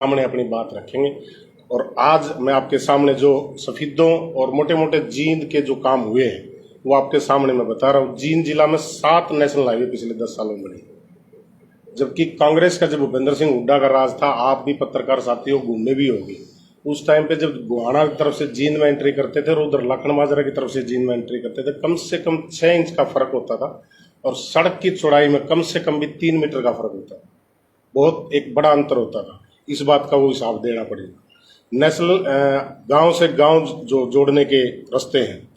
सामने अपनी बात रखेंगे। और आज मैं आपके सामने जो सफीदों और मोटे मोटे जींद के जो काम हुए हैं वो आपके सामने मैं बता रहा हूँ। जींद जिला में 7 नेशनल हाईवे पिछले 10 सालों में बने, जबकि कांग्रेस का जब भूपेंद्र सिंह हुड्डा का राज था, आप भी पत्रकार साथियों घूमने भी होगी, उस टाइम पे जब गुहाना की तरफ से जींद में एंट्री करते थे और उधर लखन माजरा की तरफ से जींद में एंट्री करते थे, कम से कम 6 इंच का फर्क होता था और सड़क की चौड़ाई में कम से कम भी 3 मीटर का फर्क होता था। बहुत एक बड़ा अंतर होता था। इस बात का वो हिसाब देना पड़ेगा। नेशनल गांव से गांव जो जोड़ने के रास्ते हैं,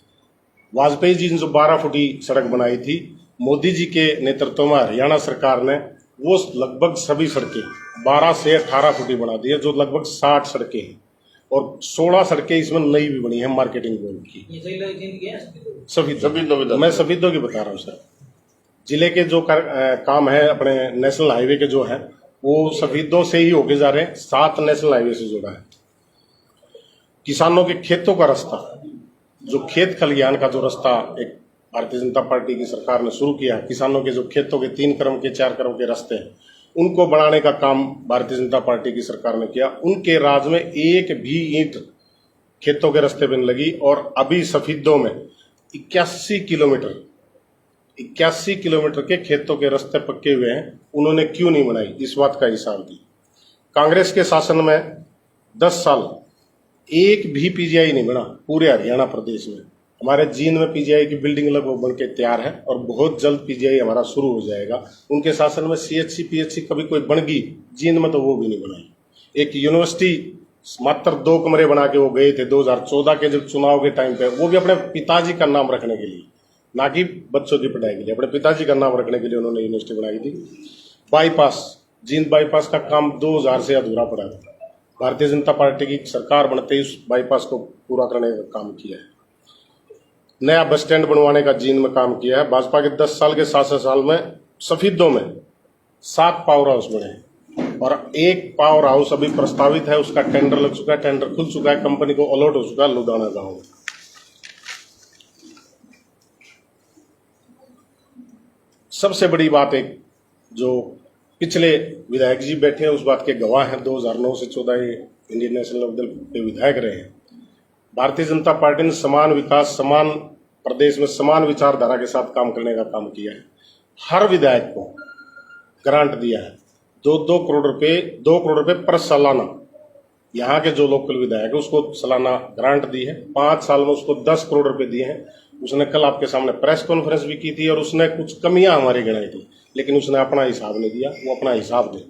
वाजपेयी जी ने जो 12 फुटी सड़क बनाई थी, मोदी जी के नेतृत्व में हरियाणा सरकार ने वो लगभग सभी सड़कें 12 से 18 फुटी बना दी है, जो लगभग 60 सड़कें हैं और 16 सड़कें इसमें नई भी बनी है मार्केटिंग बोर्ड की। सफीदों मैं सफीदों की बता रहा हूँ सर। जिले के जो काम है अपने नेशनल हाईवे के जो है वो सफीदों से ही होके जा रहे हैं। 7 नेशनल हाईवे से जुड़ा है। किसानों के खेतों का रास्ता, जो खेत खलिहान का जो रास्ता एक भारतीय जनता पार्टी की सरकार ने शुरू किया है, किसानों के जो खेतों के 3 क्रम के 4 क्रम के रास्ते हैं उनको बढ़ाने का काम भारतीय जनता पार्टी की सरकार ने किया। उनके राज में एक भी ईंट खेतों के रास्ते पे नहीं लगी। और अभी सफीदों में 81 किलोमीटर के खेतों के रास्ते पक्के हुए हैं। उन्होंने क्यों नहीं बनाई, इस बात का हिसाब दी। कांग्रेस के शासन में 10 साल एक भी पीजीआई नहीं बना पूरे हरियाणा प्रदेश में। हमारे जींद में पीजीआई की बिल्डिंग लगभग बन के तैयार है और बहुत जल्द पीजीआई हमारा शुरू हो जाएगा। उनके शासन में सीएचसी पीएचसी कभी कोई बन गई, जींद में तो वो भी नहीं बनाई। एक यूनिवर्सिटी मात्र 2 कमरे बना के वो गए थे 2014 के जब चुनाव के टाइम पे, वो भी अपने पिताजी का नाम रखने के लिए, ना कि बच्चों की पढ़ाई के लिए, अपने पिताजी का नाम रखने के लिए उन्होंने यूनिवर्सिटी बनाई थी। बाईपास, जींद बाईपास का काम 2000 से अधूरा पड़ा था। भारतीय जनता पार्टी की सरकार बनते ही उस बाईपास को पूरा करने का काम किया है। नया बस स्टैंड बनवाने का जींद में काम किया है। भाजपा के 10 साल के 7 साल में सफीदों में 7 पावर हाउस बने हैं और 1 पावर हाउस अभी प्रस्तावित है, उसका टेंडर लग चुका है, टेंडर खुल चुका है, कंपनी को अलॉट हो चुका है लुधियाना गांव में। सबसे बड़ी बात एक जो पिछले विधायक जी बैठे हैं उस बात के गवाह हैं, 2009 से 14 इंडियन नेशनल लोक दल के विधायक रहे हैं। भारतीय जनता पार्टी ने समान विकास, समान प्रदेश में समान विचारधारा के साथ काम करने का काम किया है। हर विधायक को ग्रांट दिया है, 2 करोड़ रुपए पर सालाना। यहाँ के जो लोकल विधायक है उसको सालाना ग्रांट दी है। 5 साल में उसको 10 करोड़ रुपए दिए हैं। उसने कल आपके सामने प्रेस कॉन्फ्रेंस भी की थी और उसने कुछ कमियां हमारी गिनाई थी, लेकिन उसने अपना हिसाब नहीं दिया, वो अपना हिसाब दे।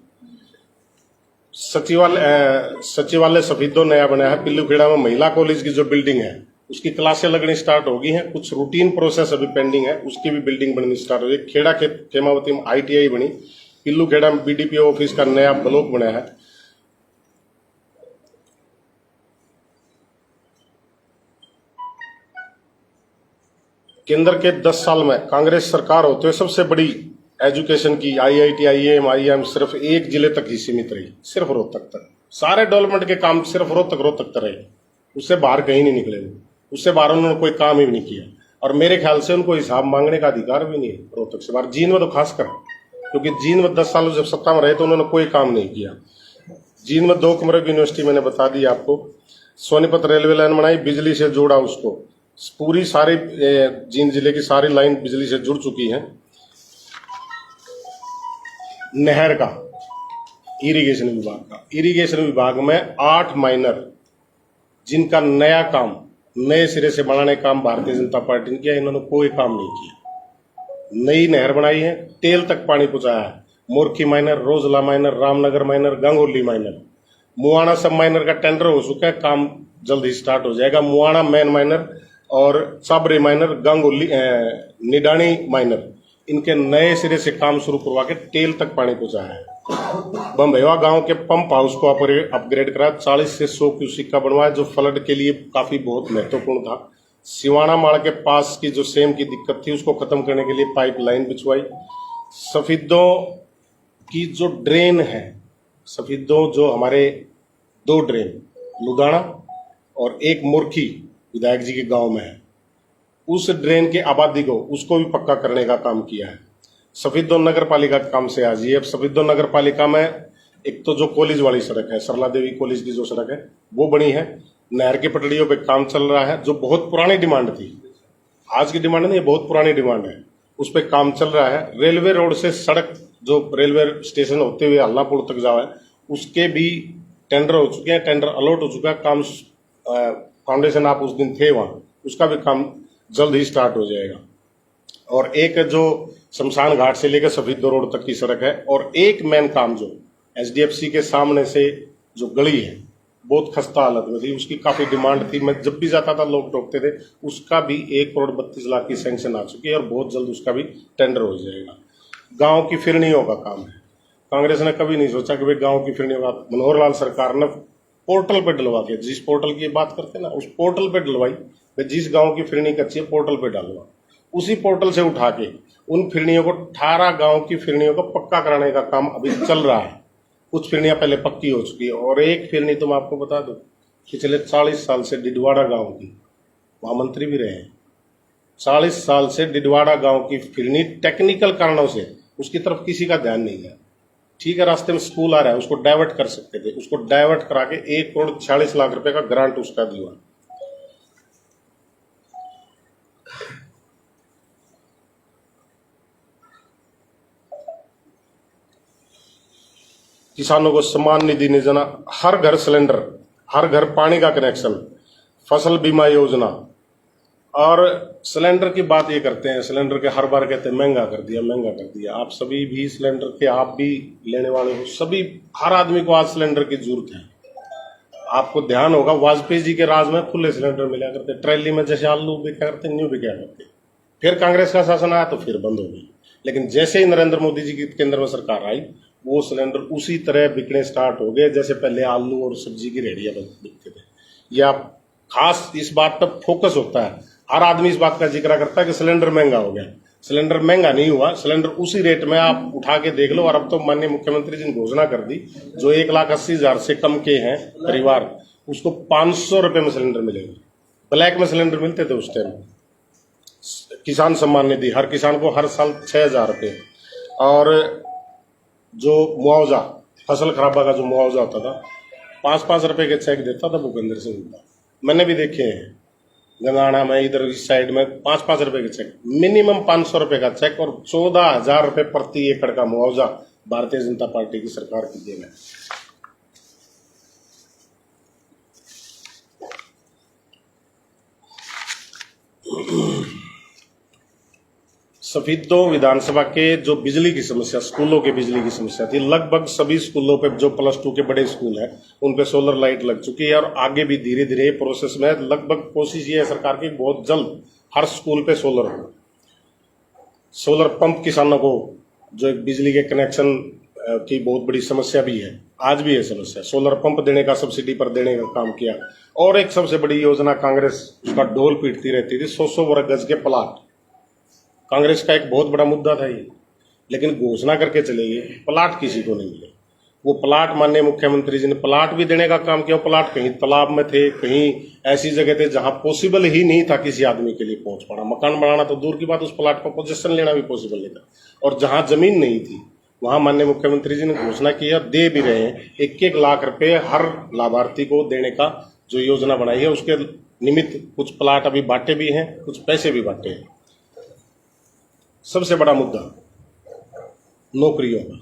सचिवालय सफीदों नया बना है। पिल्लूखेड़ा में महिला कॉलेज की जो बिल्डिंग है उसकी क्लासें लगनी स्टार्ट हो गई हैं। कुछ रूटीन प्रोसेस अभी पेंडिंग है, उसकी भी बिल्डिंग बननी स्टार्ट हो गई। खेड़ा खेमावती में ITI बनी। पिल्लूखेड़ा में BDPO ऑफिस का नया ब्लॉक बना है। केंद्र के 10 साल में कांग्रेस सरकार होते हुए सबसे बड़ी एजुकेशन की IIT IIM IIM सिर्फ एक जिले तक ही सीमित रही, सिर्फ रोहतक तक। सारे डेवलपमेंट के काम सिर्फ रोहतक तक रहे, उससे बाहर कहीं नहीं निकले। उससे बाहर उन्होंने कोई काम ही नहीं किया और मेरे ख्याल से उनको हिसाब मांगने का अधिकार भी नहीं है रोहतक से बाहर। जींद में तो खासकर, क्योंकि जींद में 10 साल जब सत्ता में रहे तो उन्होंने कोई काम नहीं किया। जींद में 2 कमरे की यूनिवर्सिटी मैंने बता दी आपको। सोनीपत रेलवे लाइन बनाई, बिजली से जोड़ा उसको। पूरी सारी जींद जिले की सारी लाइन बिजली से जुड़ चुकी है। नहर का, इरिगेशन विभाग में 8 माइनर जिनका नया काम नए सिरे से बनाने काम भारतीय जनता पार्टी ने किया, इन्होंने कोई काम नहीं किया। नई नहर बनाई है, तेल तक पानी पहुंचाया है। Morkhi minor, Rojla minor, Ramnagar minor, Gangoli minor, Muana sub minor का टेंडर हो चुका है, काम जल्द ही स्टार्ट हो जाएगा। मुआना मेन माइनर और चाबरी माइनर, गंगोली निडानी माइनर, इनके नए सिरे से काम शुरू करवा के तेल तक पानी पहुंचाया है। बम्बेवा गांव के पंप हाउस को अपग्रेड करा, 40 से 100 क्यूसिक का बनवाया, जो फ्लड के लिए काफी बहुत महत्वपूर्ण था। सिवाना माड़ के पास की जो सेम की दिक्कत थी उसको खत्म करने के लिए पाइपलाइन बिछवाई। सफीदों की जो ड्रेन है, सफीदों जो हमारे 2 ड्रेन लुधियाना और एक मुर्खी विधायक जी के गांव में है, उस ड्रेन के आबादी को उसको भी पक्का करने का काम किया है। सफीदों नगर पालिका के काम से आज ये सफीदों नगर पालिका में एक तो जो कॉलेज वाली सड़क है, सरला देवी कॉलेज की जो सड़क है वो बनी है। नहर की पटड़ियों पे काम चल रहा है, जो बहुत पुरानी डिमांड थी, आज की डिमांड नहीं, बहुत पुरानी डिमांड है, उस पर काम चल रहा है। रेलवे रोड से सड़क जो रेलवे स्टेशन होते हुए हल्लापुर तक जावा है, उसके भी टेंडर हो चुके हैं, टेंडर अलॉट हो चुका है। काम फाउंडेशन आप उस दिन थे वहां, उसका भी काम जल्द ही स्टार्ट हो जाएगा। और एक जो शमशान घाट से लेकर सफेद रोड तक की सड़क है, और एक मेन काम जो एचडीएफसी के सामने से जो गली है बहुत खस्ता हालत में थी, उसकी काफी डिमांड थी, मैं जब भी जाता था लोग टोकते थे, उसका भी 1 करोड़ 32 लाख की सैंक्शन आ चुकी है और बहुत जल्द उसका भी टेंडर हो जाएगा। गांव की फिरनियों का काम है, कांग्रेस ने कभी नहीं सोचा कि भाई गांव की फिरनियों का, मनोहर लाल सरकार ने पोर्टल पे डलवा के, जिस पोर्टल की बात करते हैं ना, उस पोर्टल पे डलवाई, भाई जिस गांव की फिरनी कच्ची है पोर्टल पे डालवा, उसी पोर्टल से उठा के उन फिरनियों को 18 गांव की फिरनियों को पक्का कराने का काम अभी चल रहा है। कुछ फिरनियां पहले पक्की हो चुकी है, और एक फिरनी तो मैं आपको बता दूं, पिछले 40 साल से डिडवाड़ा गांव की, वहां मंत्री भी रहे हैं, 40 साल से डिडवाड़ा गांव की फिरनी टेक्निकल कारणों से उसकी तरफ किसी का ध्यान नहीं है। ठीक है, रास्ते में स्कूल आ रहा है, उसको डाइवर्ट कर सकते थे, उसको डाइवर्ट करा के 1 करोड़ 46 लाख रुपए का ग्रांट उसका दिया। किसानों को सम्मान निधि योजना, हर घर सिलेंडर, हर घर पानी का कनेक्शन, फसल बीमा योजना। और सिलेंडर की बात ये करते हैं, सिलेंडर के हर बार कहते हैं महंगा कर दिया, महंगा कर दिया। आप सभी भी सिलेंडर के, आप भी लेने वाले हो, सभी, हर आदमी को आज सिलेंडर की जरूरत है। आपको ध्यान होगा वाजपेयी जी के राज में खुले सिलेंडर मिला करते, ट्रैली में जैसे आलू बिका करते, न्यू बिका करते। फिर कांग्रेस का शासन आया तो फिर बंद हो गई, लेकिन जैसे ही नरेंद्र मोदी जी की केंद्र में सरकार आई, वो सिलेंडर उसी तरह बिकने स्टार्ट हो गए जैसे पहले आलू और सब्जी की रेहड़ियां बिकते थे। या खास इस बात पर फोकस होता है, हर आदमी इस बात का जिक्र करता है कि सिलेंडर महंगा हो गया। सिलेंडर महंगा नहीं हुआ, सिलेंडर उसी रेट में आप उठा के देख लो। और अब तो माननीय मुख्यमंत्री जी ने घोषणा कर दी, जो 1,80,000 से कम के हैं परिवार, उसको 500 रुपए में सिलेंडर मिलेगा। ब्लैक में सिलेंडर मिलते थे उस टाइम। किसान सम्मान निधि, हर किसान को हर साल 6,000 रुपये। और जो मुआवजा, फसल खराबा का जो मुआवजा होता था, 5-5 रुपए के चेक देता था भूपेंद्र सिंह हुड्डा। मैंने भी देखे हैं गंगाना में, इधर इस साइड में 5-5 रुपए के चेक, मिनिमम 500 रुपए का चेक, और 14,000 रुपए प्रति एकड़ का मुआवजा भारतीय जनता पार्टी की सरकार की देन है। सफीदों विधानसभा के जो बिजली की समस्या, स्कूलों के बिजली की समस्या थी, लगभग सभी स्कूलों पे, जो +2 के बड़े स्कूल हैं, उन पे सोलर लाइट लग चुकी है, और आगे भी धीरे धीरे प्रोसेस में। लगभग कोशिश ये है सरकार की, बहुत जल्द हर स्कूल पे सोलर हो। सोलर पंप किसानों को, जो एक बिजली के कनेक्शन की बहुत बड़ी समस्या भी है, आज भी है समस्या, सोलर पंप देने का, सब्सिडी पर देने का काम किया। और एक सबसे बड़ी योजना कांग्रेस उसका ढोल पीटती रहती थी, 100 वर्ग गज के प्लाट। कांग्रेस का एक बहुत बड़ा मुद्दा था ये, लेकिन घोषणा करके चले गए, प्लाट किसी को नहीं मिले। वो प्लाट माननीय मुख्यमंत्री जी ने प्लाट भी देने का काम किया। प्लाट कहीं तालाब में थे, कहीं ऐसी जगह थे जहां पॉसिबल ही नहीं था किसी आदमी के लिए पहुंच पाना। मकान बनाना तो दूर की बात, उस प्लाट को पोजीशन लेना भी पॉसिबल नहीं था। और जहां जमीन नहीं थी, वहां माननीय मुख्यमंत्री जी ने घोषणा की है, दे भी रहे हैं, 1-1 लाख रुपए हर लाभार्थी को देने का जो योजना बनाई है, उसके निमित्त कुछ प्लाट अभी बांटे भी हैं, कुछ पैसे भी बांटे हैं। सबसे बड़ा मुद्दा नौकरियों का।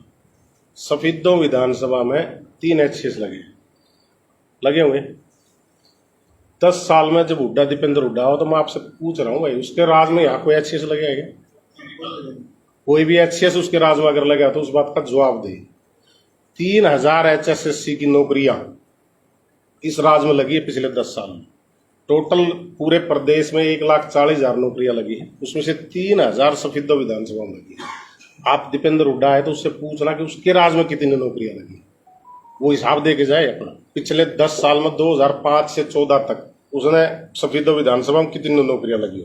सफीदों विधानसभा में 3 HCS लगे हुए। 10 साल में जब हुड्डा, दीपेंद्र हुड्डा हो, तो मैं आपसे पूछ रहा हूं भाई, उसके राज में यहाँ कोई HCS लगे है क्या? कोई भी HCS उसके राज में अगर लगा तो उस बात का जवाब दे। 3000 HSSC की नौकरियां इस राज में लगी है पिछले 10 साल में। टोटल पूरे प्रदेश में 1,40,000 नौकरियां लगी है, उसमें से 3,000 सफीदों विधानसभा में लगी है। आप दीपेंद्र हुड्डा है तो उससे पूछना कि उसके राज में कितनी नौकरियां लगी, वो हिसाब दे के जाए अपना। पिछले 10 साल में 2005 से 14 तक उसने सफीदों विधानसभा में कितनी नौकरियां लगी।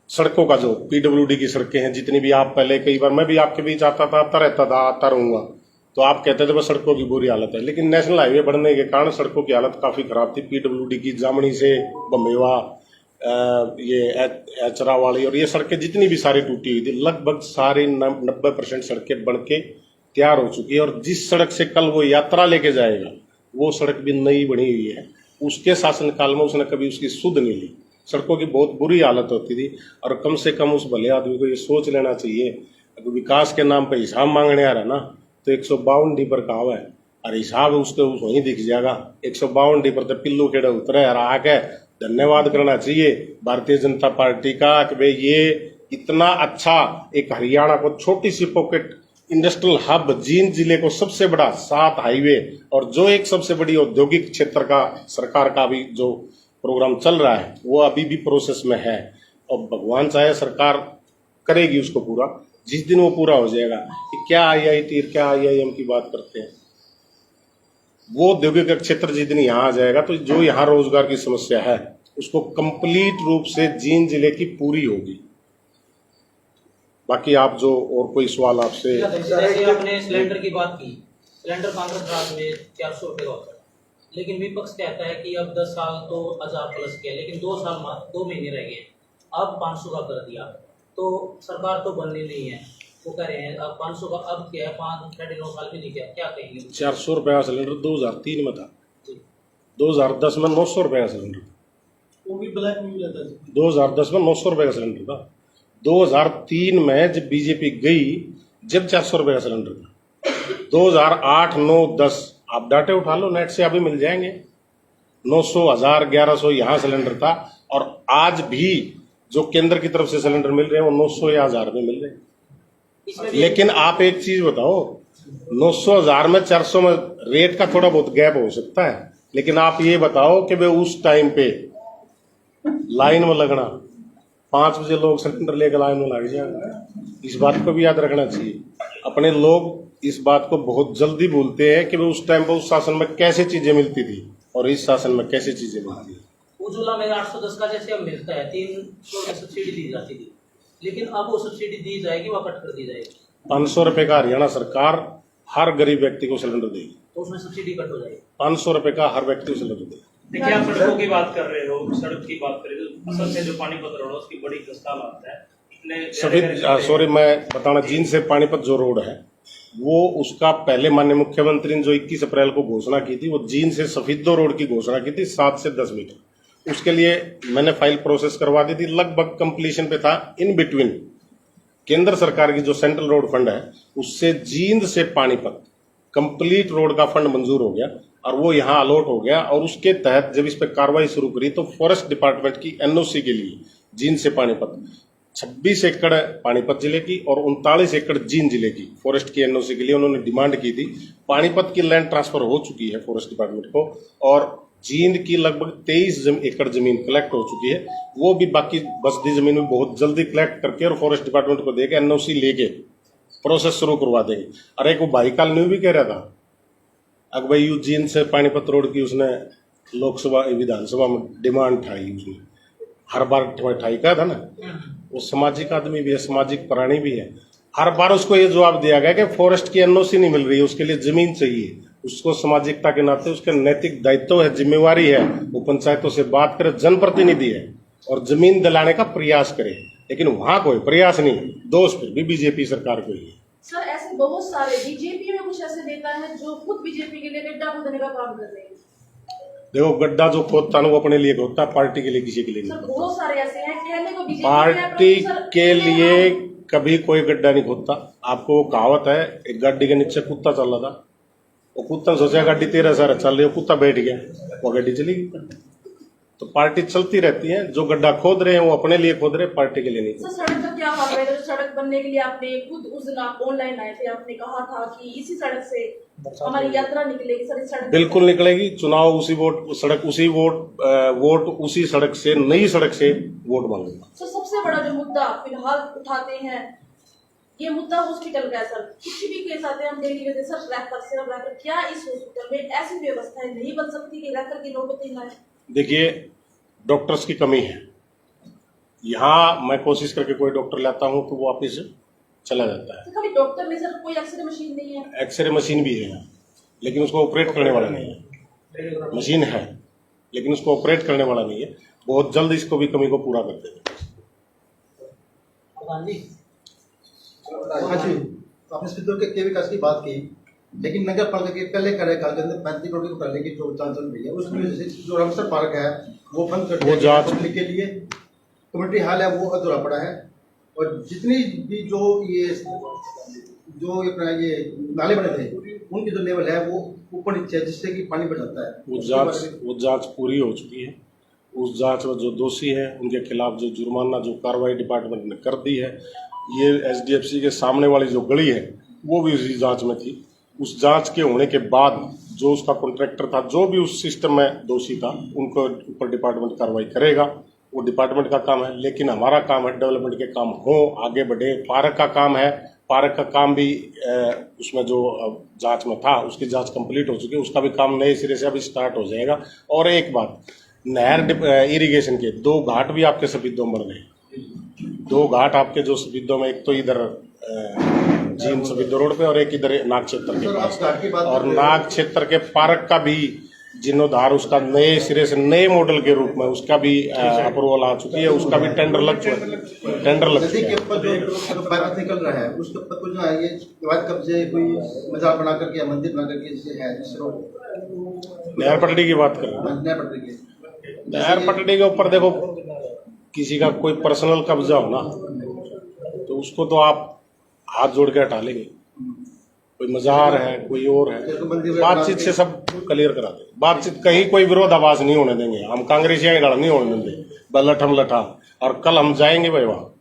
सड़कों का जो PWD की सड़कें हैं, जितनी भी, आप पहले कई बार मैं भी आपके बीच आता था, आता रहता था, आता रहूंगा, तो आप कहते थे बस सड़कों की बुरी हालत है। लेकिन नेशनल हाईवे बढ़ने के कारण सड़कों की हालत काफी खराब थी। PWD की जामनी से बमेवा, ये एचरा वाली और ये सड़कें जितनी भी सारी टूटी हुई थी, लगभग सारी 90% सड़कें बन के तैयार हो चुकी है। और जिस सड़क से कल वो यात्रा लेके जाएगा वो सड़क भी नई बनी हुई है। उसके शासनकाल में उसने कभी उसकी सुध नहीं ली। सड़कों की बहुत बुरी हालत होती थी। और कम से कम उस भले आदमी को ये सोच लेना चाहिए, अगर विकास के नाम पे हिसाब मांगने आ रहा ना तो 152 डी पर कहाव है और हिसाब उसके वहीं दिख जाएगा। 152 डी पर तो पिल्लू खेड़ा उतरे और आके धन्यवाद करना चाहिए भारतीय जनता पार्टी का कि भाई ये इतना अच्छा एक हरियाणा को छोटी सी पॉकेट इंडस्ट्रियल हब, जींद जिले को सबसे बड़ा 7 हाईवे और जो एक सबसे बड़ी औद्योगिक क्षेत्र का सरकार का भी जो प्रोग्राम चल रहा है वो अभी भी प्रोसेस में है। और भगवान चाहे सरकार करेगी उसको पूरा। जिस दिन वो पूरा हो जाएगा कि क्या IIT क्या IIM की बात करते हैं, वो औद्योगिक क्षेत्र जिस दिन यहाँ आ जाएगा तो जो यहाँ रोजगार की समस्या है उसको कंप्लीट रूप से जींद जिले की पूरी होगी। बाकी आप जो और कोई सवाल आपसे, जैसे आपने सिलेंडर की बात की, सिलेंडर कांग्रेस राज में 400 रुपए का होता है, लेकिन विपक्ष कहता है कि अब 10 साल तो 1000 प्लस किया, लेकिन 2 महीने रह गए, अब 500 का कर दिया, तो सरकार तो बननी नहीं है। वो कह रहे हैं अब 500 का अब क्या है, 5-9.5 साल भी नहीं किया, क्या कहेंगे? 400 रुपये का सिलेंडर 2003 में था, 2010 में 900 रुपये का सिलेंडर, वो भी ब्लैक में मिला था। 2010 में 900 रुपये का सिलेंडर था। 2003 में जब बीजेपी गई जब 400 रुपये का सिलेंडर था। 2008, 9, 10 आप डाटे उठा लो नेट से, अभी मिल जाएंगे। 900, 1000, 1100 यहाँ सिलेंडर था। और आज भी जो केंद्र की तरफ से सिलेंडर मिल रहे हैं वो 900 या 1000 में मिल रहे हैं। लेकिन आप एक चीज बताओ, 900, 1000 में 400 में रेट का थोड़ा बहुत गैप हो सकता है, लेकिन आप ये बताओ कि भाई उस टाइम पे लाइन में लगना, 5 बजे लोग सिलेंडर लेकर लाइन में लग जाएंगे। इस बात को भी याद रखना चाहिए। अपने लोग इस बात को बहुत जल्दी भूलते हैं कि भाई उस टाइम पर उस शासन में कैसे चीजें मिलती थी और इस शासन में कैसे चीजें मिलती है। उज्ज्वला में 810 का जैसे अब मिलता है, 300 की सब्सिडी दी जाती थी, लेकिन अब वो सब्सिडी दी जाएगी, वह कट कर दी जाएगी। 500 रुपए का हरियाणा सरकार हर गरीब व्यक्ति को सिलेंडर देगी, तो उसमें सब्सिडी कट हो जाएगी। 500 रुपए का हर व्यक्ति को सिलेंडर देगी। देखिए, आप सड़कों की बात कर रहे हो, सड़क की बात कर रहे हो, असल से जो पानीपत रोड है उसकी बड़ी खस्ता हालत है। सॉरी मैं बताना, जींद से पानीपत जो रोड है वो उसका पहले माननीय मुख्यमंत्री ने जो 21 अप्रैल को घोषणा की थी, वो जींद से सफीदो रोड की घोषणा की थी 7 से 10 मीटर। उसके लिए मैंने फाइल प्रोसेस करवा दी थी, लगभग कंप्लीशन पे था। इन बिटवीन केंद्र सरकार की जो सेंट्रल रोड फंड है उससे जींद से पानीपत कंप्लीट रोड का फंड मंजूर हो गया और वो यहाँ अलॉट हो गया। और उसके तहत जब इस पर कार्रवाई शुरू करी तो फॉरेस्ट डिपार्टमेंट की NOC के लिए जींद से पानीपत 26 एकड़ पानीपत जिले की और 39 एकड़ जींद जिले की फॉरेस्ट की NOC के लिए उन्होंने डिमांड की थी। पानीपत की लैंड ट्रांसफर हो चुकी है फॉरेस्ट डिपार्टमेंट को और जींद की लगभग 23 एकड़ जमीन कलेक्ट हो चुकी है। वो भी बाकी बस्ती जमीन में बहुत जल्दी कलेक्ट करके और फॉरेस्ट डिपार्टमेंट को देके NOC लेके प्रोसेस शुरू करवा देंगे। अरे एक वो भाई काल न्यू भी कह रहा था अगर भाई यू जींद से पानीपत रोड की उसने लोकसभा विधानसभा में डिमांड ठाई, उसने हर बार ठाई कहा था ना। वो सामाजिक आदमी भी है, सामाजिक प्राणी भी है। हर बार उसको ये जवाब दिया गया कि फॉरेस्ट की NOC नहीं मिल रही है, उसके लिए जमीन चाहिए। उसको सामाजिकता के नाते उसके नैतिक दायित्व है, जिम्मेवारी है, वो पंचायतों से बात करे, जनप्रतिनिधि है और जमीन दिलाने का प्रयास करे। लेकिन वहां कोई प्रयास नहीं, दोष फिर भी बीजेपी सरकार को ही है। सर ऐसे बहुत सारे बीजेपी में कुछ ऐसे नेता हैं जो खुद बीजेपी के लिए गड्ढा खोदने का काम कर रहे हैं। देखो गड्ढा जो खोदता है वो अपने लिए खोदता है, पार्टी के लिए किसी के लिए नहीं। सर बहुत सारे ऐसे हैं, कहने को बीजेपी पार्टी के लिए कभी कोई गड्ढा नहीं खोदता। आपको कहावत है, एक गाड़ी के नीचे कुत्ता चल रहा था, वो कुत्ता सोचा गाड़ी 13 साल चल रही है, कुत्ता बैठ गया, वो गाड़ी चली गई। तो पार्टी चलती रहती है, जो गड्ढा खोद रहे हैं वो अपने लिए खोद रहे हैं, पार्टी के लिए नहीं। सर सड़क का क्या हाल है? सड़क बनने के लिए आपने खुद उस दिन आप ऑनलाइन आए थे, आपने कहा था कि इसी सड़क से हमारी यात्रा निकलेगी। सर इस सड़क बिल्कुल निकलेगी। चुनाव उसी वोट सड़क उसी वोट उसी सड़क से, नई सड़क से वोट मांगूंगा। सर सबसे बड़ा जो मुद्दा फिलहाल उठाते हैं ये मुद्दा हॉस्पिटल का है। सर कुछ भी केस आते हैं हम डेली में, सर रेफर क्या इस हॉस्पिटल में ऐसी व्यवस्थाएं नहीं बन सकती कि रेफर की नौबत ही ना आए? देखिए डॉक्टर्स की कमी है यहाँ। मैं कोशिश करके कोई डॉक्टर लाता हूँ तो वो वापिस चला जाता है। तो खाली डॉक्टर नहीं सर, कोई एक्सरे मशीन नहीं है? एक्सरे मशीन भी है लेकिन उसको ऑपरेट करने वाला नहीं है। मशीन है लेकिन उसको ऑपरेट करने वाला नहीं है। बहुत जल्द इसको भी कमी को पूरा कर देंगे। प्रधान जी, हाँ जी, तो आपने स्पीकर के विकास की बात की, लेकिन नगर पालिका के पहले कार्यकाल के अंदर 35 करोड़ की पहले की जो चांस चल रही है, उसकी वजह से जो रामसर पार्क है वो बंद कर दिया गया पब्लिक के लिए। कम्युनिटी हॉल है वो अधूरा पड़ा है, और जितनी भी जो अपना ये नाले बने थे उनकी जो लेवल है वो ऊपर नीचे है, जिससे कि पानी बढ़ जाता है। वो जांच पूरी हो चुकी है। उस जांच में जो दोषी है उनके खिलाफ जो जुर्माना जो कार्रवाई डिपार्टमेंट ने कर दी है। ये एसडीएफसी के सामने वाली जो गली है वो भी उसी जांच में थी। उस जांच के होने के बाद जो उसका कॉन्ट्रैक्टर था, जो भी उस सिस्टम में दोषी था, उनको ऊपर डिपार्टमेंट कार्रवाई करेगा। वो डिपार्टमेंट का काम है, लेकिन हमारा काम है डेवलपमेंट के काम हो, आगे बढ़े। पार्क का काम है, पार्क का काम भी उसमें जो जांच में था उसकी जांच कंप्लीट हो चुकी है, उसका भी काम नए सिरे से अभी स्टार्ट हो जाएगा। और एक बात, नहर इरिगेशन के 2 घाट भी आपके सफेदों में बन गए। 2 घाट आपके जो सफेदों में, एक तो इधर जीन सफेदो रोड पे और एक इधर नाग क्षेत्र के पास। और नाग क्षेत्र के पार्क का भी जीर्णोद्धार उसका नए सिरे से नए मॉडल के रूप में उसका भी अप्रूवल आ चुकी है। उसका भी टेंडर लग चुका नदी के ऊपर जो बाइपास निकल रहा है उसके ऊपर कुछ जो है ये विवाद कब्जे कोई मजार बना करके या मंदिर बना करके जैसे है, जिससे नहर पटड़ी की बात कर रहे हैं। नया पड़ रही है। नहर पटड़ी के ऊपर देखो, किसी का कोई पर्सनल कब्जा हो ना तो उसको तो आप हाथ जोड़ के हटा लेंगे। कोई मजार है, कोई और है, बातचीत से सब क्लियर करा देंगे। बातचीत, कहीं कोई विरोधाभास नहीं होने देंगे। हम कांग्रेसियां लड़ नहीं होने देंगे, बल्लठम लठा। और कल हम जाएंगे भाई वहाँ,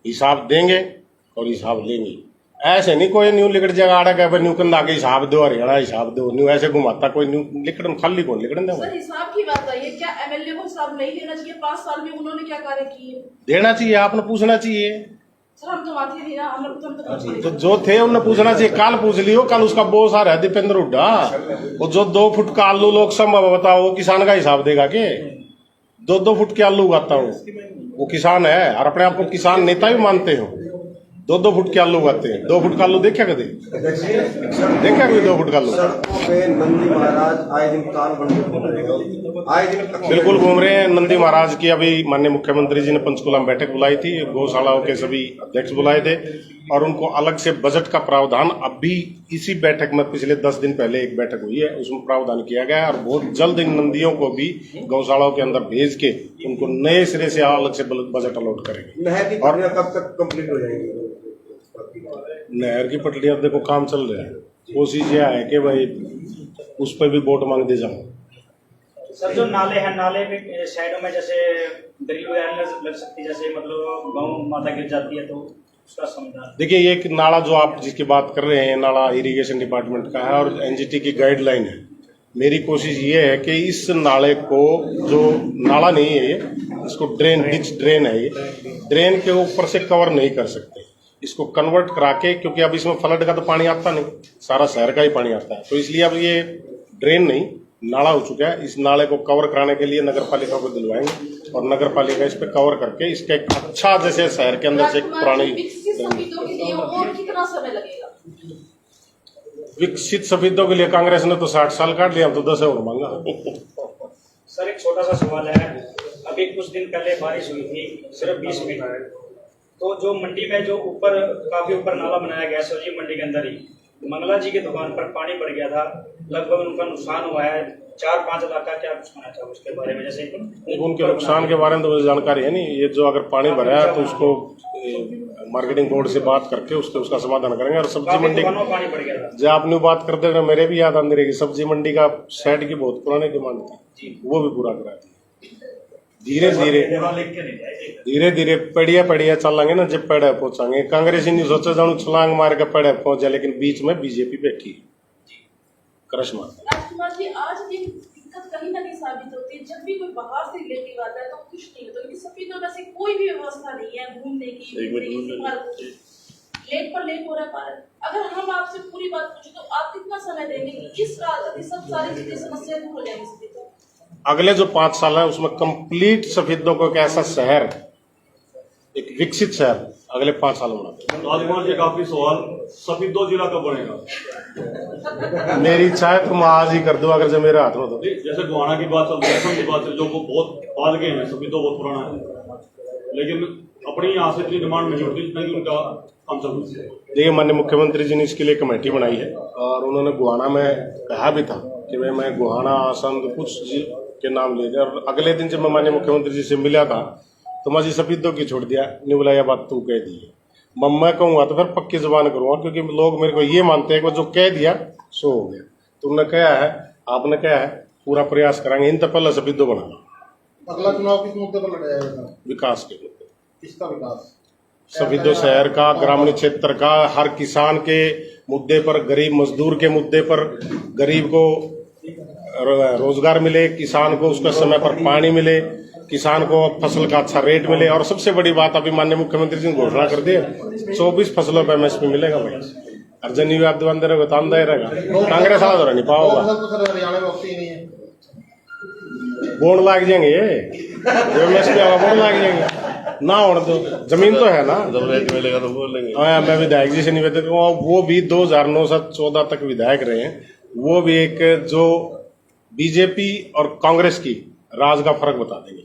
हिसाब देंगे और हिसाब लेंगे। ऐसे नहीं कोई न्यू लिकट जगह आड़ा गए न्यू कंधा के हिसाब दो, हरियाणा हिसाब दो, न्यू ऐसे घुमाता कोई न्यू लिकड़न खाली कौन लिकड़न दे। सर, हिसाब की बात है, क्या एमएलए को हिसाब नहीं देना चाहिए? 5 साल में उन्होंने क्या कार्य किए? देना चाहिए, आपने पूछना चाहिए। सर, हम तो माथे नहीं ना, हम तो जो थे उन्हें पूछना चाहिए। कल पूछ लियो, कल उसका बोस आ रहा है दीपेंद्र हुड्डा, वो जो 2 फुट का आलू लोग संभव बताओ, वो किसान का हिसाब देगा के? 2-2 फुट के आलू उगाता हूँ, वो किसान है और अपने आप को किसान नेता भी मानते हो। 2-2 फुट के आलू उगाते हैं। 2 फुट का आलू देखा कभी? देखा कोई 2 फुट का आलू? नंदी महाराज आए दिन काल बन आए दिन बिल्कुल घूम रहे हैं। नंदी महाराज की अभी माननीय मुख्यमंत्री जी ने पंचकुला में बैठक बुलाई थी, गौशालाओं के सभी अध्यक्ष बुलाए थे और उनको अलग से बजट का प्रावधान अभी इसी बैठक में पिछले 10 दिन पहले एक बैठक हुई है, उसमें प्रावधान किया गया है। और बहुत जल्द इन नंदियों को भी गौशालाओं के अंदर भेज के उनको नए सिरे से अलग से बजट अलॉट करेंगे। नहर की पटड़ियां कब तक कंप्लीट हो जाएंगी? नहर की पटड़ियां देखो काम चल रहा है। कोशिश यह है कि भाई उस पर भी वोट मांग दे जाओ। सर, जो नाले हैं, नाले में साइडों में जैसे ड्रिल वगैरह लग सकती है, जैसे मतलब गाँव माता गिर जाती है तो उसका समाधान। देखिए, ये एक नाला जो आप जिसकी बात कर रहे हैं, नाला इरिगेशन डिपार्टमेंट का है और एनजीटी की गाइडलाइन है। मेरी कोशिश ये है कि इस नाले को, जो नाला नहीं है ये, इसको ड्रेन है, ये ड्रेन के ऊपर से कवर नहीं कर सकते। इसको कन्वर्ट करा के, क्योंकि अब इसमें फ्लड का तो पानी आता नहीं, सारा शहर का ही पानी आता है, तो इसलिए अब ये ड्रेन नहीं नाला हो चुका है। इस नाले को कवर कराने के लिए नगर पालिका को दिलवाएंगे और नगर पालिका इस पे कवर करके इसका एक अच्छा, जैसे शहर के अंदर से एक पुरानी और कितना समय लगेगा? विकसित सफेदों के लिए कांग्रेस ने तो 60 साल काट लिया, तो 10 और मांगा। सर, एक छोटा सा सवाल है। अभी कुछ दिन पहले बारिश हुई थी, सिर्फ 20 मिनट, तो जो मंडी में जो ऊपर काफी ऊपर नाला बनाया गया सब्जी मंडी के अंदर ही, मंगला जी की दुकान पर पानी बढ़ गया था, लगभग उनका नुकसान हुआ है 4-5 लाख का। क्या कुछ कहना चाहोगे उसके बारे में? जैसे उनके नुकसान के बारे में तो मुझे जानकारी है नहीं। ये जो अगर पानी भरा है तो उसको मार्केटिंग बोर्ड से बात करके उसका समाधान करेंगे। और सब्जी मंडी पानी बढ़ गया था, जो आप न्यू बात करते हैं, मेरे भी याद आती रहेगी। सब्जी मंडी का शेड की बहुत पुरानी डिमांड थी, वो भी पूरा करा दी। धीरे धीरे पड़िया चलेंगे ना, जब पेड़ पहुंचाएंगे। कांग्रेसी नहीं सोचा जाऊं छलांग मार के पेड़ पहुंच जाए, लेकिन बीच में बीजेपी बैठी क्रश मार। राजकुमार जी, आज ये दिक्कत कहीं ना कहीं साबित होती है, जब भी कोई बाहर से रिलेटिव आता है तो कुछ नहीं होता, लेकिन सफेदों में से कोई भी व्यवस्था नहीं है घूमने की। लेक पर लेक हो रहा है पार्क। अगर हम आपसे पूरी बात पूछे तो आप कितना समय देंगे कि इस रात की सब सारी चीजें समस्या दूर हो जाएंगी सफेदों? अगले जो 5 साल है उसमें कंप्लीट सफेदों को एक ऐसा शहर, एक विकसित शहर अगले 5 साल बनाते राजकुमार जी, काफी सवाल, सफीदो जिला कब बनेगा? हैं। मेरी इच्छा है तुम आज ही कर दो अगर जो मेरे हाथ में तो। जैसे गोहाना की बात चल रही है, असम की बात चल, जो वो बहुत बाद के हैं, सफीदो बहुत पुराना है, लेकिन अपनी यहाँ से इतनी डिमांड नहीं होती जितना कि उनका काम चल रहा है। देखिए, माननीय मुख्यमंत्री जी ने इसके लिए कमेटी बनाई है और उन्होंने गोहाना में कहा भी था कि भाई मैं गोहाना, आसम कुछ के नाम ले दिया। और अगले दिन जब मैं माननीय मुख्यमंत्री जी से मिला था तो मैं जी सफीदों की छोड़ दिया, नहीं बोला यह बात तू कह दी है। मैं कहूँगा तो फिर पक्की जुबान करूँगा, क्योंकि लोग मेरे को ये मानते हैं कि जो कह दिया सो हो गया। तुमने कहा है, आपने कहा है, पूरा प्रयास कराएंगे। इन तो पहले सफीदों बनाना। अगला चुनाव किस मुद्दे पर लड़ा जाएगा? विकास के मुद्दे, किसका विकास? सफीदो शहर का, ग्रामीण क्षेत्र का, हर किसान के मुद्दे पर, गरीब मजदूर के मुद्दे पर, गरीब को रोजगार मिले, किसान को उसका समय पर पानी मिले, किसान को फसल का अच्छा रेट मिले। और सबसे बड़ी बात अभी माननीय मुख्यमंत्री जी ने घोषणा कर दी है, 24 फसलों पर MSP मिलेगा भाई। अर्जनी व्याप्त बंद रहेगा तो आमदाई रहेगा, कांग्रेस आ नहीं पाओगा, तो सर हरियाणा में वक्त ही नहीं है। बोर्ड लाग जाएंगे, जो MSP आगा बोर्ड लाग जाएंगे ना। होने दो, जमीन तो है ना, जब रेट मिलेगा तो बोल लेंगे। हाँ, मैं विधायक जी से निवेदन करूँगा, वो भी 2009 से 14 तक विधायक रहे हैं। वो भी एक जो बीजेपी और कांग्रेस की राज का फर्क बता देंगे।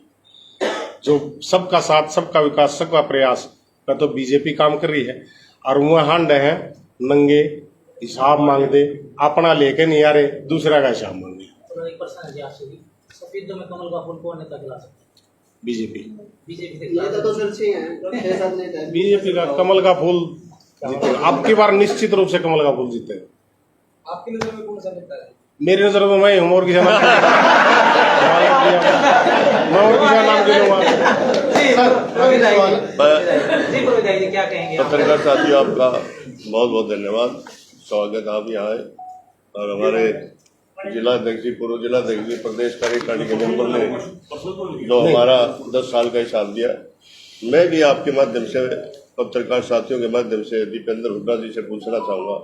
जो सबका साथ, सबका विकास, सबका प्रयास का तो बीजेपी काम कर रही है, और वो हंड है नंगे हिसाब मांग दे, अपना लेके नहीं आ रहे, दूसरा का हिसाब मांगे। तो एक प्रश्न है जी आपसे भी, सफीदों में कमल का फूल कौन नेता खिला सकता है? बीजेपी बीजेपी से ये खिला तो सकता है। चर्चे हैं, 6-7 नेता हैं। बीजेपी का कमल का फूल जीतेगा। अब की बार निश्चित रूप से कमल का फूल जीतेगा। आपकी नजर में कौन सा नेता है? मेरी नजर में मैं हूँ, और किसी नाम मैं और किसी नाम के लूंगा। जी विधायक जी, क्या कहेंगे आप? पत्रकार साथियों, आपका बहुत बहुत धन्यवाद, स्वागत आप यहाँ आए। और हमारे जिला अध्यक्ष जी, पूर्व जिला अध्यक्ष जी, प्रदेश कार्यकारिणी के मेंबर ने जो हमारा 10 साल का हिसाब दिया, मैं भी आपके माध्यम से, पत्रकार साथियों के माध्यम से दीपेंद्र हुड्डा जी से पूछना चाहूँगा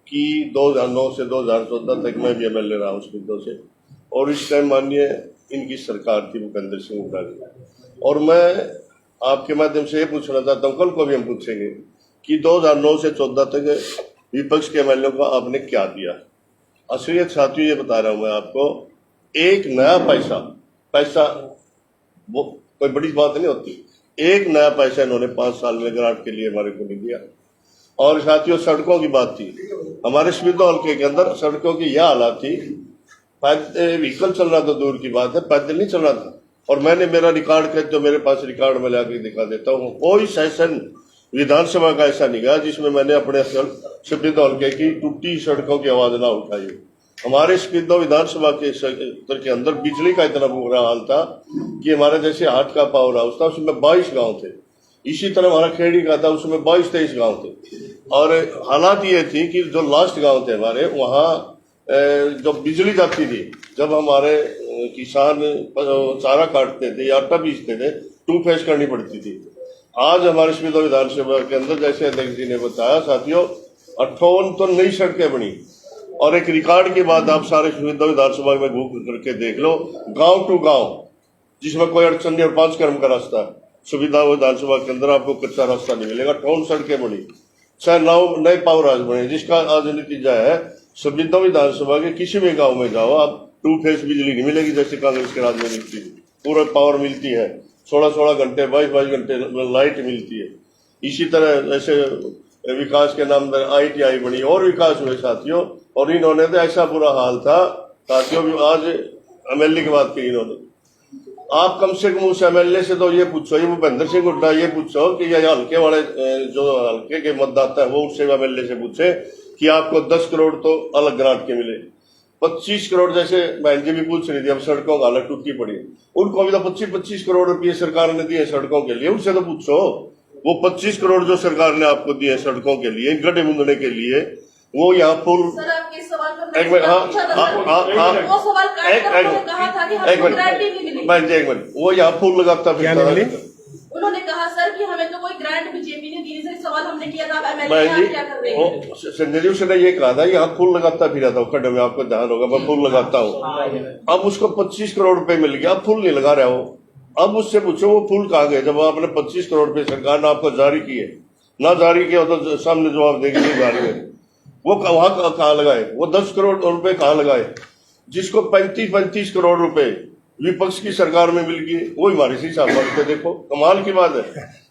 कि 2009 से 2014 तक मैं भी MLA रहा हूँ सफीदों से, और इस टाइम माननीय इनकी सरकार थी भूपेंद्र सिंह हुड्डा जी। और मैं आपके माध्यम से ये पूछना चाहता हूँ, कल को भी हम पूछेंगे कि 2009 से 14 तक विपक्ष के MLA को आपने क्या दिया। असलियत साथियों ये बता रहा हूँ मैं आपको, एक नया पैसा वो कोई बड़ी बात नहीं होती, एक नया पैसा इन्होंने 5 साल में ग्रांट के लिए हमारे को नहीं दिया। और साथियों, सड़कों की बात थी, हमारे सफीदो हल्के के अंदर सड़कों की यह हालत थी, व्हीकल चल रहा था दूर की बात है, पैदल नहीं चल रहा था। और मैंने मेरा रिकॉर्ड कर, जो मेरे पास रिकॉर्ड में लाकर दिखा देता हूँ, कोई सेशन विधानसभा का ऐसा नहीं गया जिसमें मैंने अपने सफीदो हल्के की टूटी सड़कों की आवाज ना उठाई। हमारे सफीदो विधानसभा के क्षेत्र के अंदर बिजली का इतना बुरा हाल था कि हमारे जैसे हाट का पावर हाउस था, उसमें 22 गाँव थे। इसी तरह हमारा खेड़ी का था, उसमें 22-23 गाँव थे। और हालात ये थी कि जो लास्ट गांव थे हमारे, वहाँ जो बिजली जाती थी, जब हमारे किसान चारा काटते थे या आटा बीजते थे, 2 फेज करनी पड़ती थी। आज हमारे सफीदो विधानसभा के अंदर, जैसे अध्यक्ष जी ने बताया साथियों, 58 तो नई सड़कें बनी। और एक रिकॉर्ड की बात, आप सारे सफीदो विधानसभा में घूम करके देख लो, गाँव टू गाँव, जिसमें कोई अड़चन नहीं, और 5 किलोमीटर का रास्ता है। सुविधा विधानसभा के अंदर आपको कच्चा रास्ता नहीं मिलेगा, टाउन सड़कें बनी, चाहे नए पावर हाउस बने, जिसका आज नतीजा है सफीदो विधानसभा के किसी भी गांव में जाओ आप, 2 फेज बिजली नहीं मिलेगी जैसे कांग्रेस के राज में मिलती है। पूरा पावर मिलती है, 16-16 घंटे, 22-22 घंटे लाइट मिलती है। इसी तरह ऐसे विकास के नाम पर ITI बनी और विकास हुए साथियों। और इन्होंने तो ऐसा बुरा हाल था साथियों, आज MLA की बात की इन्होंने, आप कम से कम उस MLA से तो ये पूछो, ये भूपेंद्र सिंह हुड्डा, ये पूछो कि ये हल्के वाले जो हल्के के मतदाता है वो उससे MLA से पूछे कि आपको 10 करोड़ तो अलग ग्रांट के मिले, 25 करोड़, जैसे बहन जी भी पूछ रही थी, अब सड़कों का हालत टूटी पड़ी, उनको भी तो 25-25 करोड़ रुपये सरकार ने दिए सड़कों के लिए, उनसे तो पूछो। वो 25 करोड़ जो सरकार ने आपको दिए सड़कों के लिए, गड्ढे मुंदने के लिए, वो यहाँ पुल, सर आपके सवाल पर एक मिनट, हाँ, वो सवाल काट कर उन्होंने कहा था कि हमें ग्रांट ही नहीं मिली। बहन जी एक मिनट, वो यहाँ पुल लगाता फिर उन्होंने कहा सर कि हमें तो कोई ग्रांट बीजेपी ने दी। सर सवाल हमने किया था, बहन MLA जी, क्या कर रहे हैं? संजय जी उसने ये कहा था यहाँ फूल लगाता फिरा था खड्डे में, आपको ध्यान होगा, मैं फूल लगाता हूँ। अब उसको 25 करोड़ रुपए मिल गया, अब फूल नहीं लगा रहा हो, अब उससे पूछो वो फूल कहाँ गए जब आपने 25 करोड़ रुपए सरकार ने आपको जारी किए, ना जारी किया तो सामने जवाब देगी नहीं जारी है। वो वहां कहाँ लगाए, वो 10 करोड़ रुपए कहाँ लगाए, जिसको 35 करोड़ रुपए विपक्ष की सरकार में मिल गए, वो हमारे से हिसाब मांगते। देखो कमाल की बात है,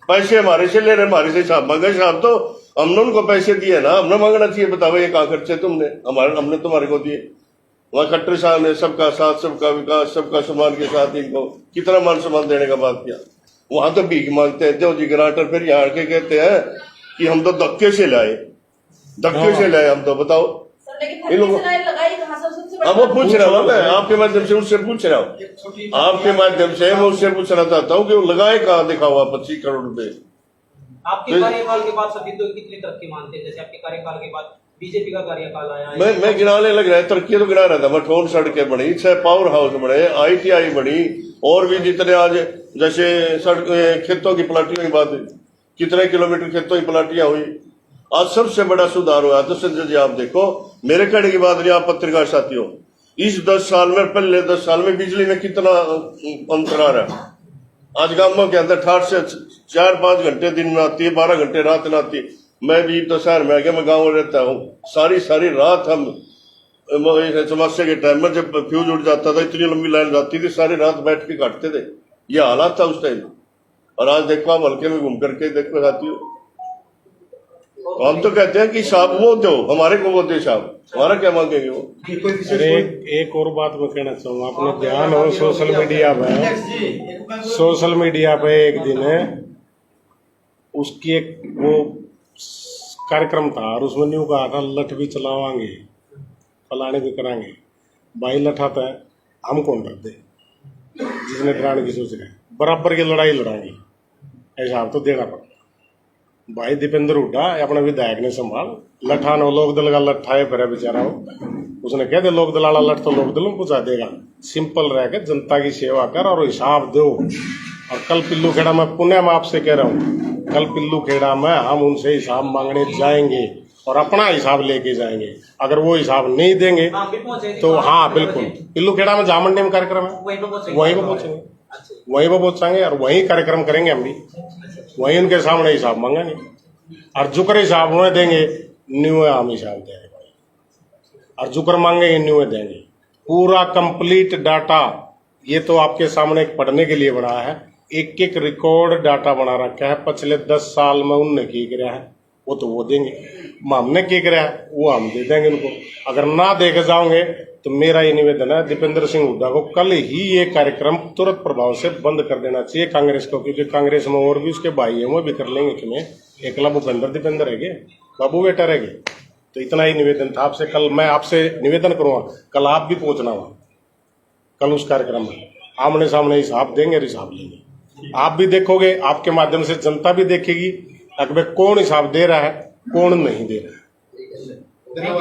पैसे हमारे से ले रहे, हमारे से हिसाब मांगे। हिसाब तो हमने उनको पैसे दिए ना, हमने मांगना चाहिए। बताओ ये कहाँ खर्चे तुमने, हमने तुम्हारे को दिए। वहां खट्टर साहब ने सबका साथ, सबका विकास, सबका सम्मान के साथ इनको कितना मान सम्मान देने का बात किया। वहां तो भीख मांगते हैं जो जी ग्रांटर, फिर यहाँ आके कहते हैं कि हम तो धक्के से लाए, धक्के से लाए हम तो। बताओ सर लेकिन इन लोगों लगाई कहाँ सर? सबसे बड़ी अब वो पूछ रहा हूँ मैं आपके माध्यम से, उससे पूछ रहा हूँ आपके माध्यम से, मैं उससे पूछना चाहता हूँ कि वो लगाए कहाँ दिखा हुआ 25 करोड़ रुपए। आपके कार्यकाल के बाद सभी तो कितनी तरक्की मानते हैं? जैसे आपके कार्यकाल के बाद बीजेपी का कार्यकाल आया, मैं गिनाने लग रहा है, तरक्की तो गिना रहा था। मठोन सड़कें बनी, 6 पावर हाउस बने, ITI बनी, और भी जितने आज जैसे सड़क खेतों की प्लाटियों की बात, कितने किलोमीटर खेतों की प्लाटियां हुई। आज सबसे बड़ा सुधार हुआ। तो संजय जी आप देखो, मेरे कहने की बात नहीं, आप पत्रकार साथियों, इस 10 साल में, पहले 10 साल में बिजली में कितना अंतर आ रहा है। आज गांवों के अंदर 8 से 4-5 घंटे दिन में आती है, 12 घंटे रात में आती है। मैं भी तो शहर में आके मैं गाँव में रहता हूँ, सारी रात हम चौमासे के टाइम में जब फ्यूज उड़ जाता था, इतनी लंबी लाइन जाती थी, सारी रात बैठ के काटते थे। ये हालात था उस टाइम। और आज देखो आप हल्के में घूम करके देखो साथियों, हम तो कहते हैं कि साहब वो दो, हमारे को वो दे साहब, हमारा क्या मांगेंगे वो। अरे एक और बात मैं कहना चाहूंगा, आपने ध्यान हो सोशल मीडिया पे एक दिन है उसकी एक वो कार्यक्रम था, और उसमें न्यू कहा था लठ भी चलावांगे, फलाने भी कराएंगे। भाई लठाता है, हम कौन डर दे, जिसने डराने की सोच रहे हैं, बराबर की लड़ाई लड़ाएंगे, ऐसा तो देना पड़ता। भाई दीपेंद्र हुड्डा अपने विधायक ने संभाल लठानो, लोक दल का लठाए फिर बेचारा हो, उसने कह दे लोक दलाला लठ तो लोक दल में पहुंचा देगा। सिंपल रह के जनता की सेवा कर और हिसाब दो। और कल पिल्लू खेड़ा में पुण्य में आपसे कह रहा हूँ, कल पिल्लू खेड़ा में हम उनसे हिसाब मांगने जाएंगे और अपना हिसाब लेके जाएंगे। अगर वो हिसाब नहीं देंगे तो हाँ बिल्कुल, पिल्लू खेड़ा में जामंडी में कार्यक्रम है, वहीं पर पहुंचेंगे और वहीं कार्यक्रम करेंगे हम भी, वहीं उनके सामने हिसाब मांगेंगे। और जुकर हिसाब उन्हें देंगे, न्यू हम हिसाब देंगे। और जुकर मांगेंगे, न्यू देंगे। पूरा कंप्लीट डाटा ये तो आपके सामने पढ़ने के लिए बना है, एक रिकॉर्ड डाटा बना रखा है। पिछले 10 साल में उनने की कराया है, वो तो वो देंगे, हमने की कराया है वो हम दे देंगे उनको। अगर ना देके जाओगे तो मेरा ये निवेदन है दीपेंद्र सिंह हुड्डा को कल ही ये कार्यक्रम तुरंत प्रभाव से बंद कर देना चाहिए कांग्रेस को, क्योंकि कांग्रेस में और भी उसके भाई है, वो भी कर लेंगे। तुम्हें एकला भूपेंद्र दीपेंद्र है बाबू बेटा रहेंगे। तो इतना ही निवेदन था आपसे। कल मैं आपसे निवेदन करूंगा, कल आप भी पहुंचना हुआ, कल उस कार्यक्रम में आमने सामने हिसाब देंगे और हिसाब लेंगे। आप भी देखोगे, आपके माध्यम से जनता भी देखेगी कि कौन हिसाब दे रहा है, कौन नहीं दे रहा है।